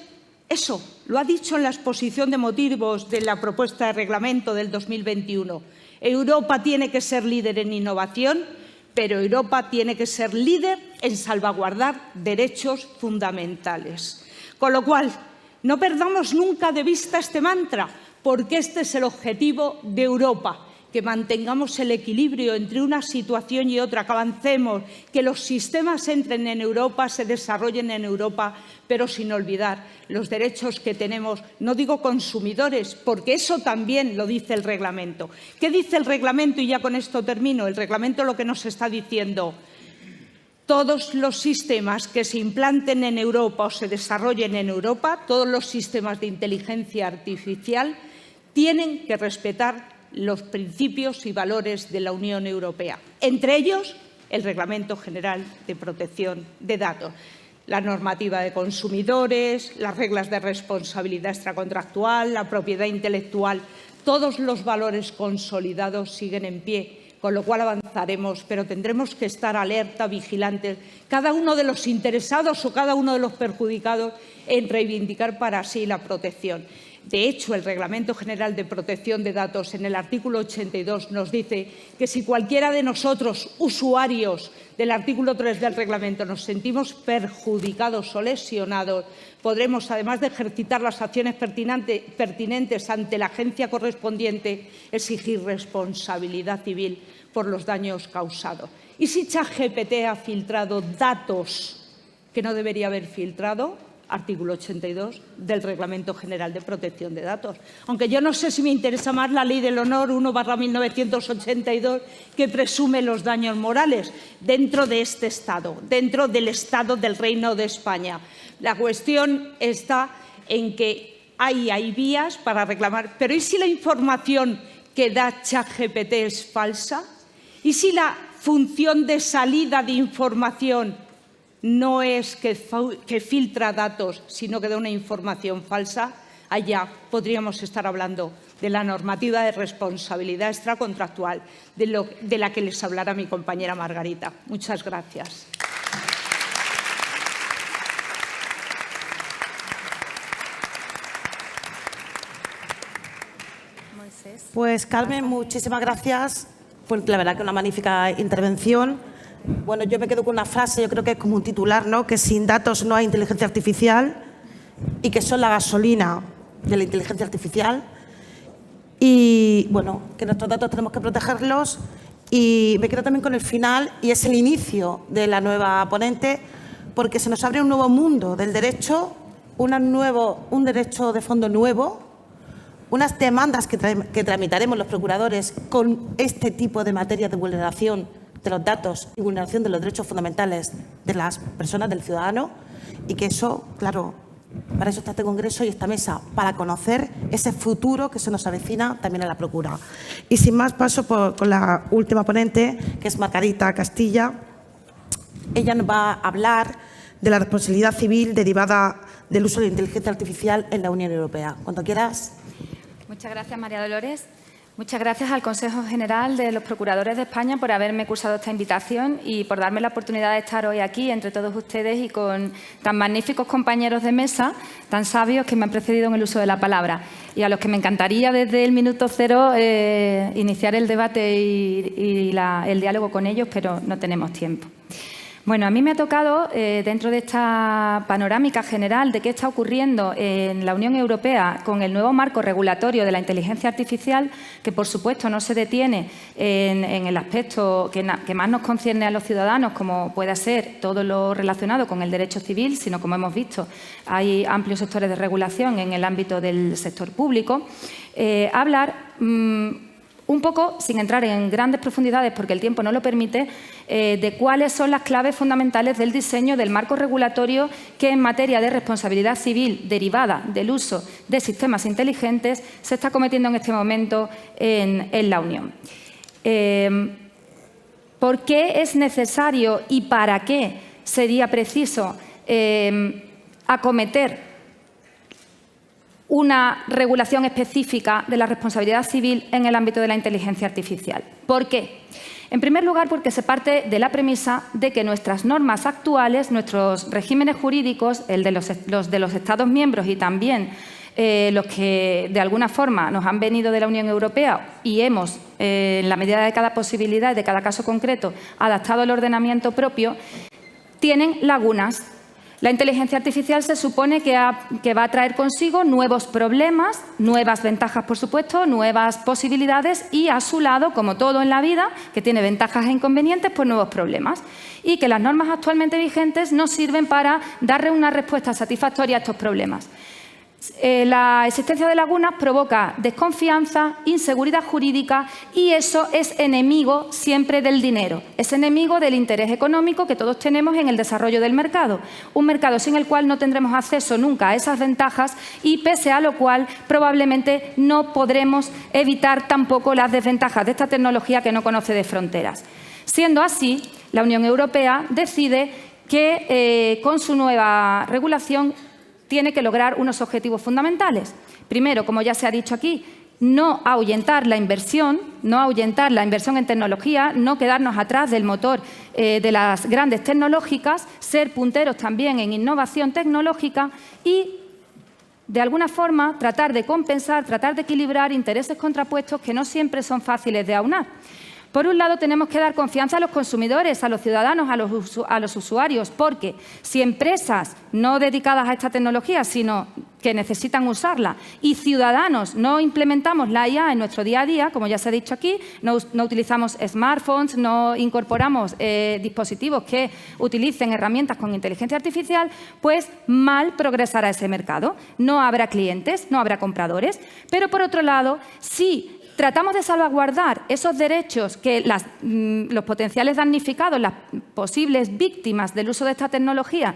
C: eso, lo ha dicho en la exposición de motivos de la propuesta de reglamento del 2021. Europa tiene que ser líder en innovación, pero Europa tiene que ser líder en salvaguardar derechos fundamentales. Con lo cual, no perdamos nunca de vista este mantra, porque este es el objetivo de Europa. Que mantengamos el equilibrio entre una situación y otra, que avancemos, que los sistemas entren en Europa, se desarrollen en Europa, pero sin olvidar los derechos que tenemos, no digo consumidores, porque eso también lo dice el reglamento. ¿Qué dice el reglamento? Y ya con esto termino. El reglamento lo que nos está diciendo: todos los sistemas que se implanten en Europa o se desarrollen en Europa, todos los sistemas de inteligencia artificial, tienen que respetar los principios y valores de la Unión Europea, entre ellos el Reglamento General de Protección de Datos, la normativa de consumidores, las reglas de responsabilidad extracontractual, la propiedad intelectual. Todos los valores consolidados siguen en pie, con lo cual avanzaremos, pero tendremos que estar alerta, vigilantes, cada uno de los interesados o cada uno de los perjudicados en reivindicar para sí la protección. De hecho, el Reglamento General de Protección de Datos, en el artículo 82, nos dice que si cualquiera de nosotros, usuarios del artículo 3 del reglamento, nos sentimos perjudicados o lesionados, podremos, además de ejercitar las acciones pertinentes ante la agencia correspondiente, exigir responsabilidad civil por los daños causados. ¿Y si ChatGPT ha filtrado datos que no debería haber filtrado? Artículo 82 del Reglamento General de Protección de Datos. Aunque yo no sé si me interesa más la Ley del Honor 1/1982, que presume los daños morales dentro de este Estado, dentro del Estado del Reino de España. La cuestión está en que hay vías para reclamar. Pero ¿y si la información que da ChatGPT es falsa? ¿Y si la función de salida de información no es que filtra datos, sino que da una información falsa? Allá podríamos estar hablando de la normativa de responsabilidad extracontractual, de la que les hablará mi compañera Margarita. Muchas gracias.
A: Pues Carmen, muchísimas gracias. Pues la verdad que una magnífica intervención. Bueno, yo me quedo con una frase, yo creo que es como un titular, ¿no? Que sin datos no hay inteligencia artificial y que son la gasolina de la inteligencia artificial. Y bueno, que nuestros datos tenemos que protegerlos. Y me quedo también con el final, y es el inicio de la nueva ponente, porque se nos abre un nuevo mundo del derecho, un derecho de fondo nuevo, unas demandas que tramitaremos los procuradores con este tipo de materias de vulneración de los datos y vulneración de los derechos fundamentales de las personas, del ciudadano, y que eso, claro, para eso está este congreso y esta mesa, para conocer ese futuro que se nos avecina también en la Procura. Y sin más, paso con la última ponente, que es Margarita Castilla. Ella nos va a hablar de la responsabilidad civil derivada del uso de la inteligencia artificial en la Unión Europea. Cuando quieras.
D: Muchas gracias, María Dolores. Muchas gracias al Consejo General de los Procuradores de España por haberme cursado esta invitación y por darme la oportunidad de estar hoy aquí entre todos ustedes y con tan magníficos compañeros de mesa, tan sabios que me han precedido en el uso de la palabra y a los que me encantaría desde el minuto cero iniciar el debate y el diálogo con ellos, pero no tenemos tiempo. Bueno, a mí me ha tocado, dentro de esta panorámica general de qué está ocurriendo en la Unión Europea con el nuevo marco regulatorio de la inteligencia artificial, que por supuesto no se detiene en el aspecto que más nos concierne a los ciudadanos, como pueda ser todo lo relacionado con el derecho civil, sino, como hemos visto, hay amplios sectores de regulación en el ámbito del sector público, hablar un poco, sin entrar en grandes profundidades porque el tiempo no lo permite, de cuáles son las claves fundamentales del diseño del marco regulatorio que en materia de responsabilidad civil derivada del uso de sistemas inteligentes se está cometiendo en este momento en la Unión. ¿Por qué es necesario y para qué sería preciso acometer una regulación específica de la responsabilidad civil en el ámbito de la inteligencia artificial? ¿Por qué? En primer lugar, porque se parte de la premisa de que nuestras normas actuales, nuestros regímenes jurídicos, el de los Estados miembros y también los que de alguna forma nos han venido de la Unión Europea y hemos, en la medida de cada posibilidad y de cada caso concreto, adaptado el ordenamiento propio, tienen lagunas. La inteligencia artificial se supone que va a traer consigo nuevos problemas, nuevas ventajas, por supuesto, nuevas posibilidades y a su lado, como todo en la vida, que tiene ventajas e inconvenientes, pues nuevos problemas. Y que las normas actualmente vigentes no sirven para darle una respuesta satisfactoria a estos problemas. La existencia de lagunas provoca desconfianza, inseguridad jurídica y eso es enemigo siempre del dinero, es enemigo del interés económico que todos tenemos en el desarrollo del mercado. Un mercado sin el cual no tendremos acceso nunca a esas ventajas y pese a lo cual probablemente no podremos evitar tampoco las desventajas de esta tecnología que no conoce de fronteras. Siendo así, la Unión Europea decide que con su nueva regulación tiene que lograr unos objetivos fundamentales. Primero, como ya se ha dicho aquí, no ahuyentar la inversión en tecnología, no quedarnos atrás del motor de las grandes tecnológicas, ser punteros también en innovación tecnológica y, de alguna forma, tratar de compensar, tratar de equilibrar intereses contrapuestos que no siempre son fáciles de aunar. Por un lado, tenemos que dar confianza a los consumidores, a los ciudadanos, a los usuarios, porque si empresas no dedicadas a esta tecnología, sino que necesitan usarla, y ciudadanos no implementamos la IA en nuestro día a día, como ya se ha dicho aquí, no utilizamos smartphones, no incorporamos dispositivos que utilicen herramientas con inteligencia artificial, pues mal progresará ese mercado. No habrá clientes, no habrá compradores. Pero, por otro lado, sí tratamos de salvaguardar esos derechos que los potenciales damnificados, las posibles víctimas del uso de esta tecnología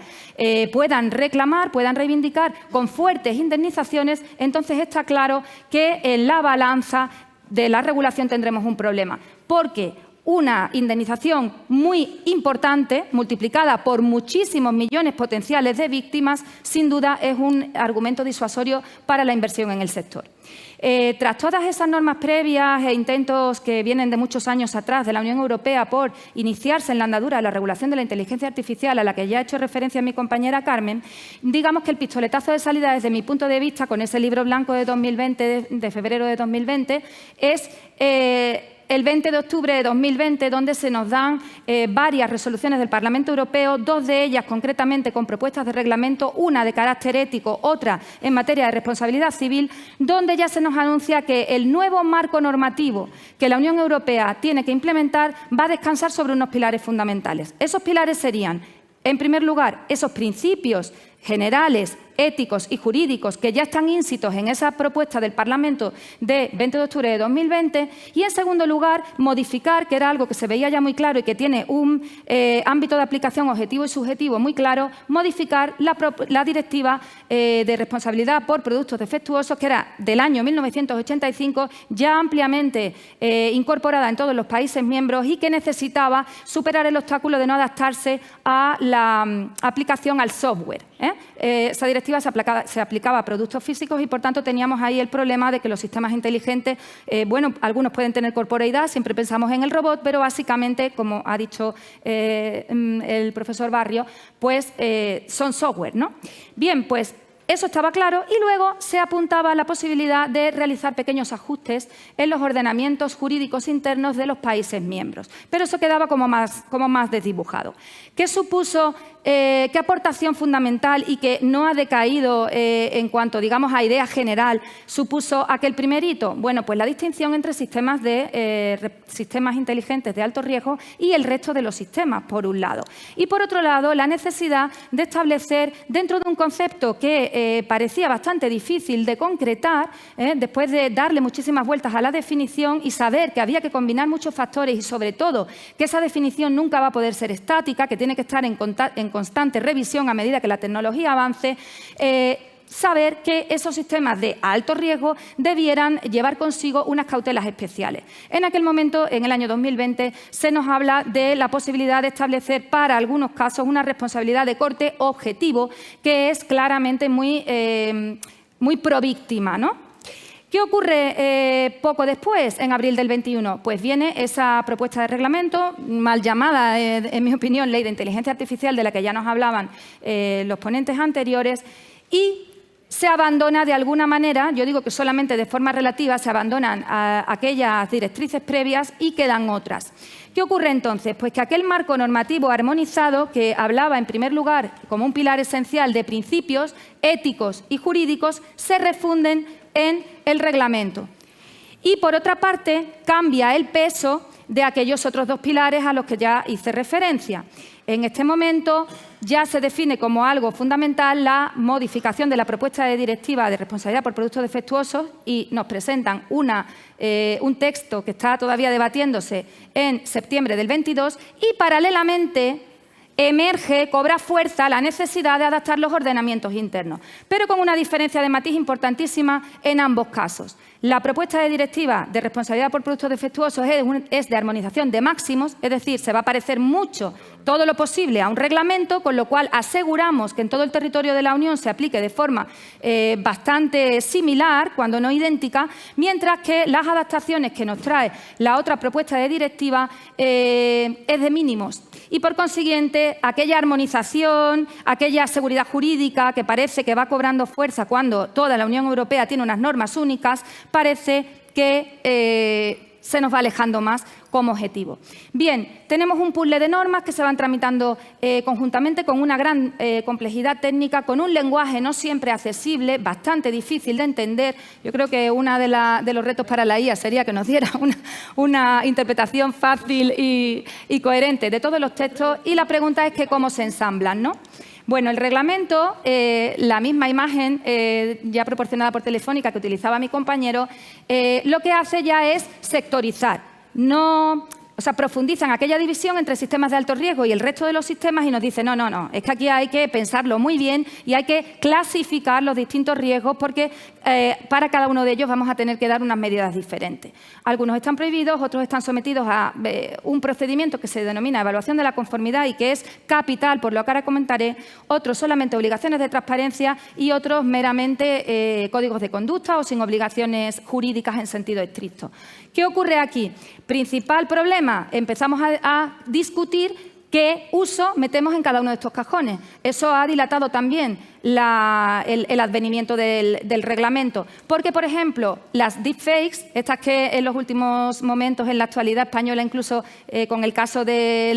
D: puedan reclamar, puedan reivindicar con fuertes indemnizaciones, entonces está claro que en la balanza de la regulación tendremos un problema. Porque una indemnización muy importante, multiplicada por muchísimos millones potenciales de víctimas, sin duda es un argumento disuasorio para la inversión en el sector. Tras todas esas normas previas e intentos que vienen de muchos años atrás de la Unión Europea por iniciarse en la andadura de la regulación de la inteligencia artificial, a la que ya ha hecho referencia mi compañera Carmen, digamos que el pistoletazo de salida, desde mi punto de vista, con ese libro blanco de 2020, de febrero de 2020, es el 20 de octubre de 2020, donde se nos dan varias resoluciones del Parlamento Europeo, dos de ellas concretamente con propuestas de reglamento, una de carácter ético, otra en materia de responsabilidad civil, donde ya se nos anuncia que el nuevo marco normativo que la Unión Europea tiene que implementar va a descansar sobre unos pilares fundamentales. Esos pilares serían, en primer lugar, esos principios generales, éticos y jurídicos que ya están íncitos en esa propuesta del Parlamento de 20 de octubre de 2020 y, en segundo lugar, modificar, que era algo que se veía ya muy claro y que tiene un ámbito de aplicación objetivo y subjetivo muy claro, modificar la Directiva de responsabilidad por productos defectuosos, que era del año 1985, ya ampliamente incorporada en todos los países miembros y que necesitaba superar el obstáculo de no adaptarse a la aplicación al software. Esa directiva se aplicaba a productos físicos y, por tanto, teníamos ahí el problema de que los sistemas inteligentes, bueno, algunos pueden tener corporeidad, siempre pensamos en el robot, pero básicamente, como ha dicho el profesor Barrio, pues son software, ¿no? Bien, pues eso estaba claro y luego se apuntaba a la posibilidad de realizar pequeños ajustes en los ordenamientos jurídicos internos de los países miembros. Pero eso quedaba como más desdibujado. ¿Qué supuso, qué aportación fundamental y que no ha decaído en cuanto, digamos, a idea general supuso aquel primer hito? Bueno, pues la distinción entre sistemas inteligentes de alto riesgo y el resto de los sistemas, por un lado. Y, por otro lado, la necesidad de establecer, dentro de un concepto que parecía bastante difícil de concretar, después de darle muchísimas vueltas a la definición y saber que había que combinar muchos factores y, sobre todo, que esa definición nunca va a poder ser estática, que tiene que estar en constante revisión a medida que la tecnología avance, saber que esos sistemas de alto riesgo debieran llevar consigo unas cautelas especiales. En aquel momento, en el año 2020, se nos habla de la posibilidad de establecer para algunos casos una responsabilidad de corte objetivo que es claramente muy províctima, ¿no? ¿Qué ocurre poco después, en abril del 21? Pues viene esa propuesta de reglamento, mal llamada, en mi opinión, Ley de Inteligencia Artificial, de la que ya nos hablaban los ponentes anteriores, y se abandona de alguna manera, yo digo que solamente de forma relativa, se abandonan aquellas directrices previas y quedan otras. ¿Qué ocurre entonces? Pues que aquel marco normativo armonizado que hablaba, en primer lugar, como un pilar esencial de principios éticos y jurídicos, se refunden en el reglamento. Y, por otra parte, cambia el peso de aquellos otros dos pilares a los que ya hice referencia. En este momento ya se define como algo fundamental la modificación de la propuesta de directiva de responsabilidad por productos defectuosos y nos presentan un texto que está todavía debatiéndose en septiembre del 22 y, paralelamente, cobra fuerza la necesidad de adaptar los ordenamientos internos, pero con una diferencia de matiz importantísima en ambos casos. La propuesta de directiva de responsabilidad por productos defectuosos es de armonización de máximos, es decir, se va a parecer mucho, todo lo posible, a un reglamento, con lo cual aseguramos que en todo el territorio de la Unión se aplique de forma bastante similar, cuando no idéntica, mientras que las adaptaciones que nos trae la otra propuesta de directiva es de mínimos. Y, por consiguiente, aquella armonización, aquella seguridad jurídica que parece que va cobrando fuerza cuando toda la Unión Europea tiene unas normas únicas, parece que se nos va alejando más como objetivo. Bien, tenemos un puzzle de normas que se van tramitando conjuntamente con una gran complejidad técnica, con un lenguaje no siempre accesible, bastante difícil de entender. Yo creo que uno de los retos para la IA sería que nos diera una interpretación fácil y coherente de todos los textos, y la pregunta es que cómo se ensamblan, ¿no? Bueno, el reglamento, la misma imagen ya proporcionada por Telefónica que utilizaba mi compañero, lo que hace ya es sectorizar. Profundizan aquella división entre sistemas de alto riesgo y el resto de los sistemas y nos dicen, no, es que aquí hay que pensarlo muy bien y hay que clasificar los distintos riesgos porque para cada uno de ellos vamos a tener que dar unas medidas diferentes. Algunos están prohibidos, otros están sometidos a un procedimiento que se denomina evaluación de la conformidad y que es capital, por lo que ahora comentaré, otros solamente obligaciones de transparencia y otros meramente códigos de conducta o sin obligaciones jurídicas en sentido estricto. ¿Qué ocurre aquí? Principal problema, empezamos a discutir qué uso metemos en cada uno de estos cajones. Eso ha dilatado también el advenimiento del reglamento. Porque, por ejemplo, las deepfakes, estas que en los últimos momentos en la actualidad española, incluso con el caso de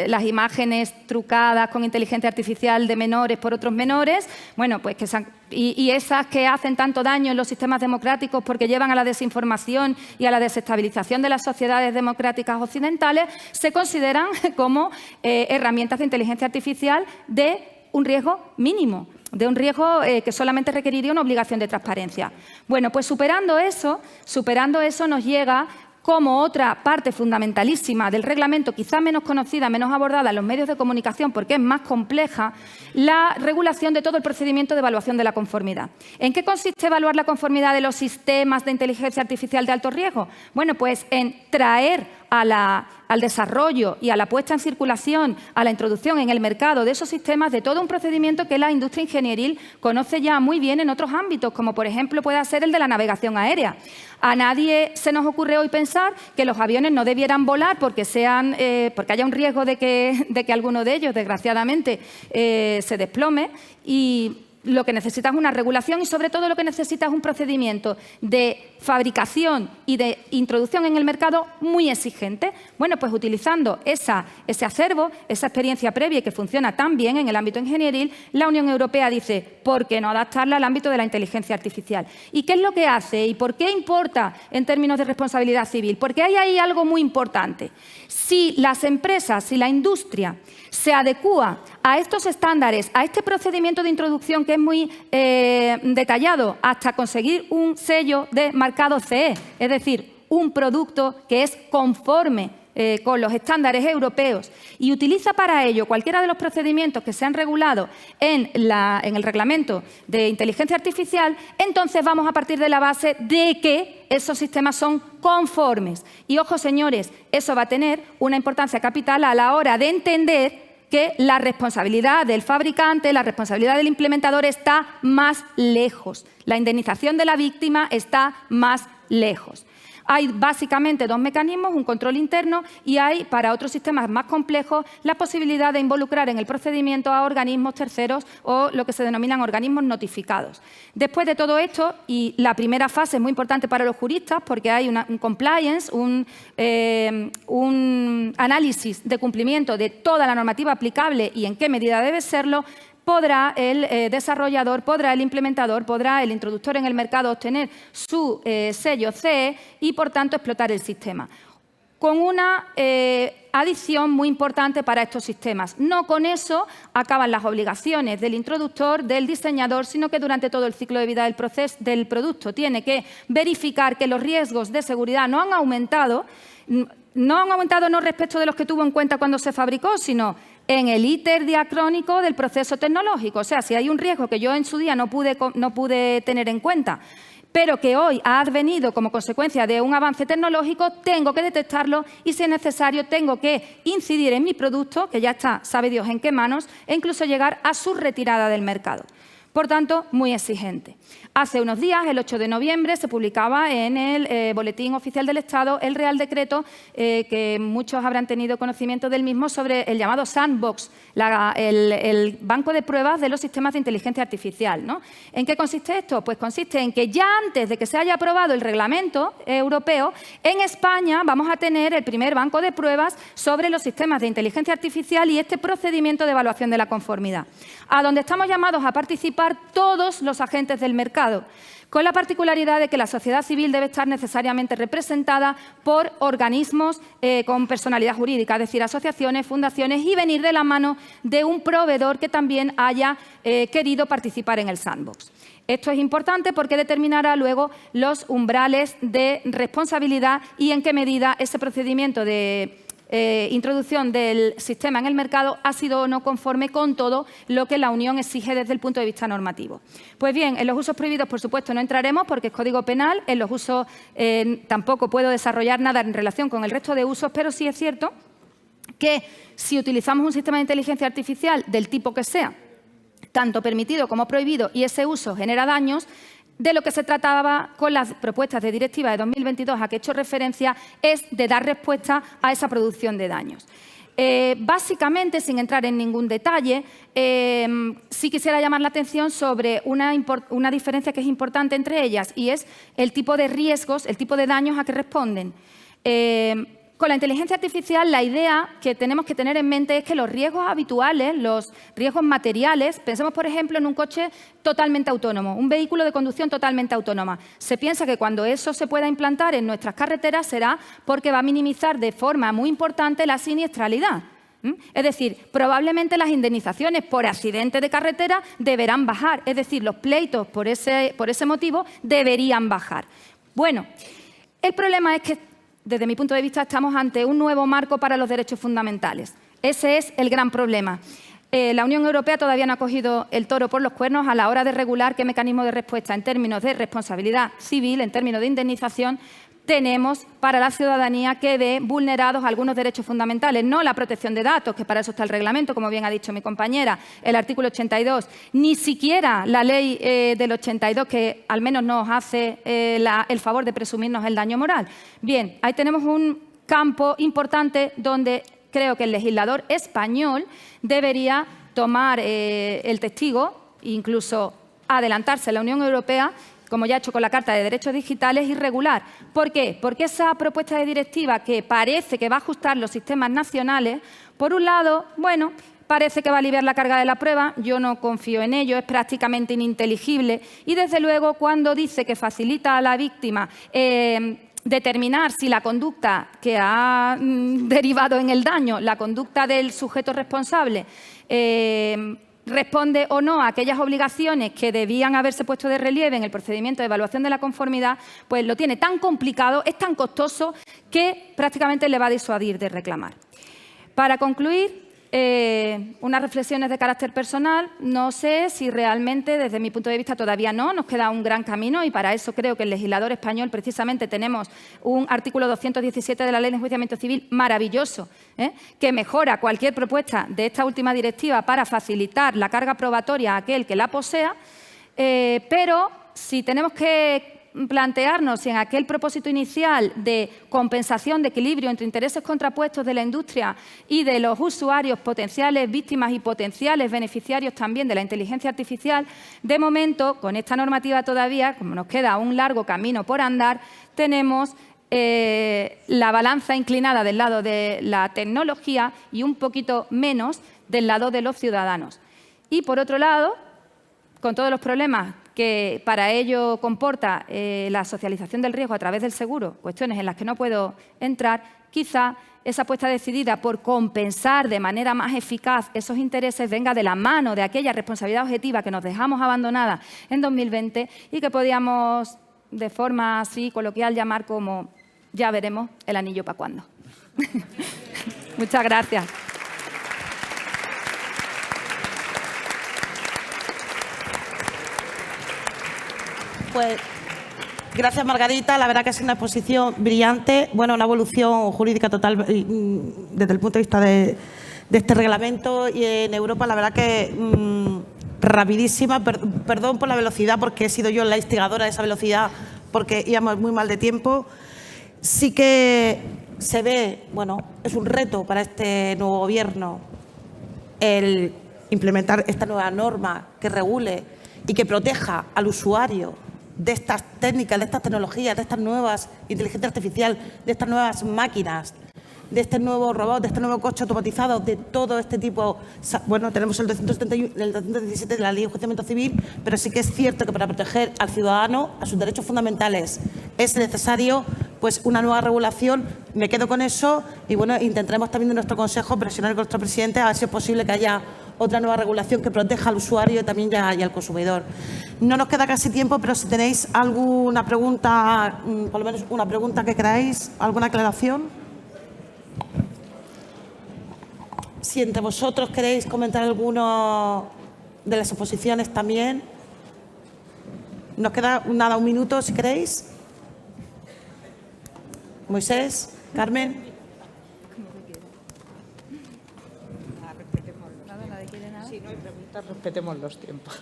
D: las imágenes trucadas con inteligencia artificial de menores por otros menores, bueno, pues que y esas que hacen tanto daño en los sistemas democráticos porque llevan a la desinformación y a la desestabilización de las sociedades democráticas occidentales, se consideran como herramientas de inteligencia artificial de un riesgo mínimo, de un riesgo que solamente requeriría una obligación de transparencia. Bueno, pues superando eso nos llega como otra parte fundamentalísima del reglamento, quizá menos conocida, menos abordada en los medios de comunicación porque es más compleja, la regulación de todo el procedimiento de evaluación de la conformidad. ¿En qué consiste evaluar la conformidad de los sistemas de inteligencia artificial de alto riesgo? Bueno, pues en traer al desarrollo y a la puesta en circulación, a la introducción en el mercado de esos sistemas, de todo un procedimiento que la industria ingenieril conoce ya muy bien en otros ámbitos, como por ejemplo pueda ser el de la navegación aérea. A nadie se nos ocurre hoy pensar que los aviones no debieran volar porque haya un riesgo de que alguno de ellos, desgraciadamente, se desplome, y lo que necesita es una regulación y, sobre todo, lo que necesita es un procedimiento de fabricación y de introducción en el mercado muy exigente. Bueno, pues utilizando ese acervo, esa experiencia previa y que funciona tan bien en el ámbito ingenieril, la Unión Europea dice, ¿por qué no adaptarla al ámbito de la inteligencia artificial? ¿Y qué es lo que hace? ¿Y por qué importa en términos de responsabilidad civil? Porque hay ahí algo muy importante. Si las empresas, si la industria se adecúa a estos estándares, a este procedimiento de introducción que es muy detallado, hasta conseguir un sello de marcado CE, es decir, un producto que es conforme con los estándares europeos, y utiliza para ello cualquiera de los procedimientos que se han regulado en el reglamento de inteligencia artificial, entonces vamos a partir de la base de que esos sistemas son conformes. Y ojo, señores, eso va a tener una importancia capital a la hora de entender que la responsabilidad del fabricante, la responsabilidad del implementador está más lejos. La indemnización de la víctima está más lejos. Hay básicamente dos mecanismos, un control interno, y hay, para otros sistemas más complejos, la posibilidad de involucrar en el procedimiento a organismos terceros o lo que se denominan organismos notificados. Después de todo esto, y la primera fase es muy importante para los juristas porque hay un compliance, un análisis de cumplimiento de toda la normativa aplicable y en qué medida debe serlo, podrá el desarrollador, podrá el implementador, podrá el introductor en el mercado obtener su sello CE y, por tanto, explotar el sistema. Con una adición muy importante para estos sistemas. No con eso acaban las obligaciones del introductor, del diseñador, sino que durante todo el ciclo de vida del producto tiene que verificar que los riesgos de seguridad no han aumentado no respecto de los que tuvo en cuenta cuando se fabricó, sino en el íter diacrónico del proceso tecnológico. O sea, si hay un riesgo que yo en su día no pude tener en cuenta, pero que hoy ha advenido como consecuencia de un avance tecnológico, tengo que detectarlo y, si es necesario, tengo que incidir en mi producto, que ya está, sabe Dios en qué manos, e incluso llegar a su retirada del mercado. Por tanto, muy exigente. Hace unos días, el 8 de noviembre, se publicaba en el Boletín Oficial del Estado el Real Decreto, que muchos habrán tenido conocimiento del mismo, sobre el llamado Sandbox, el banco de pruebas de los sistemas de inteligencia artificial, ¿no? ¿En qué consiste esto? Pues consiste en que ya antes de que se haya aprobado el reglamento europeo, en España vamos a tener el primer banco de pruebas sobre los sistemas de inteligencia artificial y este procedimiento de evaluación de la conformidad, a donde estamos llamados a participar todos los agentes del mercado, con la particularidad de que la sociedad civil debe estar necesariamente representada por organismos con personalidad jurídica, es decir, asociaciones, fundaciones, y venir de la mano de un proveedor que también haya querido participar en el sandbox. Esto es importante porque determinará luego los umbrales de responsabilidad y en qué medida ese procedimiento de introducción del sistema en el mercado ha sido o no conforme con todo lo que la Unión exige desde el punto de vista normativo. Pues bien, en los usos prohibidos, por supuesto, no entraremos porque es código penal. En los usos tampoco puedo desarrollar nada en relación con el resto de usos, pero sí es cierto que si utilizamos un sistema de inteligencia artificial del tipo que sea, tanto permitido como prohibido, y ese uso genera daños, de lo que se trataba con las propuestas de directiva de 2022 a que he hecho referencia es de dar respuesta a esa producción de daños. Básicamente, sin entrar en ningún detalle, sí quisiera llamar la atención sobre una diferencia que es importante entre ellas, y es el tipo de riesgos, el tipo de daños a que responden. Con la inteligencia artificial, la idea que tenemos que tener en mente es que los riesgos habituales, los riesgos materiales, pensemos, por ejemplo, en un coche totalmente autónomo, un vehículo de conducción totalmente autónoma. Se piensa que cuando eso se pueda implantar en nuestras carreteras será porque va a minimizar de forma muy importante la siniestralidad. Es decir, probablemente las indemnizaciones por accidente de carretera deberán bajar, es decir, los pleitos por ese motivo deberían bajar. Bueno, el problema es que, desde mi punto de vista, estamos ante un nuevo marco para los derechos fundamentales. Ese es el gran problema. La Unión Europea todavía no ha cogido el toro por los cuernos a la hora de regular qué mecanismo de respuesta en términos de responsabilidad civil, en términos de indemnización, tenemos para la ciudadanía que ve vulnerados algunos derechos fundamentales, no la protección de datos, que para eso está el reglamento, como bien ha dicho mi compañera, el artículo 82, ni siquiera la ley del 82, que al menos nos hace el favor de presumirnos el daño moral. Bien, ahí tenemos un campo importante donde creo que el legislador español debería tomar el testigo, incluso adelantarse a la Unión Europea, como ya ha hecho con la Carta de Derechos Digitales, y regular. ¿Por qué? Porque esa propuesta de directiva que parece que va a ajustar los sistemas nacionales, por un lado, bueno, parece que va a aliviar la carga de la prueba, yo no confío en ello, es prácticamente ininteligible, y desde luego cuando dice que facilita a la víctima determinar si la conducta que ha derivado en el daño, la conducta del sujeto responsable, responde o no a aquellas obligaciones que debían haberse puesto de relieve en el procedimiento de evaluación de la conformidad, pues lo tiene tan complicado, es tan costoso, que prácticamente le va a disuadir de reclamar. Para concluir, unas reflexiones de carácter personal. No sé si realmente, desde mi punto de vista, todavía no. Nos queda un gran camino y para eso creo que el legislador español, precisamente, tenemos un artículo 217 de la Ley de Enjuiciamiento Civil maravilloso, que mejora cualquier propuesta de esta última directiva para facilitar la carga probatoria a aquel que la posea, pero si tenemos que plantearnos si en aquel propósito inicial de compensación, de equilibrio entre intereses contrapuestos de la industria y de los usuarios potenciales víctimas y potenciales beneficiarios también de la inteligencia artificial, de momento, con esta normativa todavía, como nos queda un largo camino por andar, tenemos la balanza inclinada del lado de la tecnología y un poquito menos del lado de los ciudadanos. Y, por otro lado, con todos los problemas que para ello comporta la socialización del riesgo a través del seguro, cuestiones en las que no puedo entrar, quizá esa apuesta decidida por compensar de manera más eficaz esos intereses venga de la mano de aquella responsabilidad objetiva que nos dejamos abandonada en 2020 y que podíamos, de forma así coloquial, llamar como ya veremos el anillo para cuándo. Muchas gracias.
A: Pues gracias, Margarita. La verdad que es una exposición brillante, bueno, una evolución jurídica total desde el punto de vista de este reglamento, y en Europa la verdad que rapidísima. Perdón por la velocidad, porque he sido yo la instigadora de esa velocidad, porque íbamos muy mal de tiempo. Sí que se ve, bueno, es un reto para este nuevo gobierno el implementar esta nueva norma que regule y que proteja al usuario de estas técnicas, de estas tecnologías, de estas nuevas inteligencia artificial, de estas nuevas máquinas, de este nuevo robot, de este nuevo coche automatizado, de todo este tipo. Bueno, tenemos el 217 de la Ley de Enjuiciamiento Civil, pero sí que es cierto que para proteger al ciudadano, a sus derechos fundamentales, es necesario pues una nueva regulación. Me quedo con eso y bueno, intentaremos también de nuestro Consejo presionar con nuestro presidente a ver si es posible que haya otra nueva regulación que proteja al usuario y también ya al consumidor. No nos queda casi tiempo, pero si tenéis alguna pregunta, por lo menos una pregunta que queráis, alguna aclaración. Si entre vosotros queréis comentar alguno de las oposiciones también. Nos queda nada, un minuto si queréis. Moisés, Carmen.
C: Si no hay preguntas, respetemos los tiempos.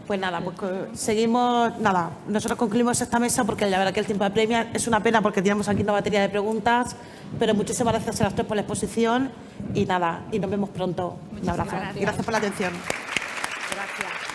A: Pues nada, pues seguimos. Nada, nosotros concluimos esta mesa porque la verdad que el tiempo apremia. Es una pena porque teníamos aquí una batería de preguntas, pero muchísimas gracias a las tres por la exposición y nada, y nos vemos pronto. Un abrazo. Gracias por la atención.
C: Gracias.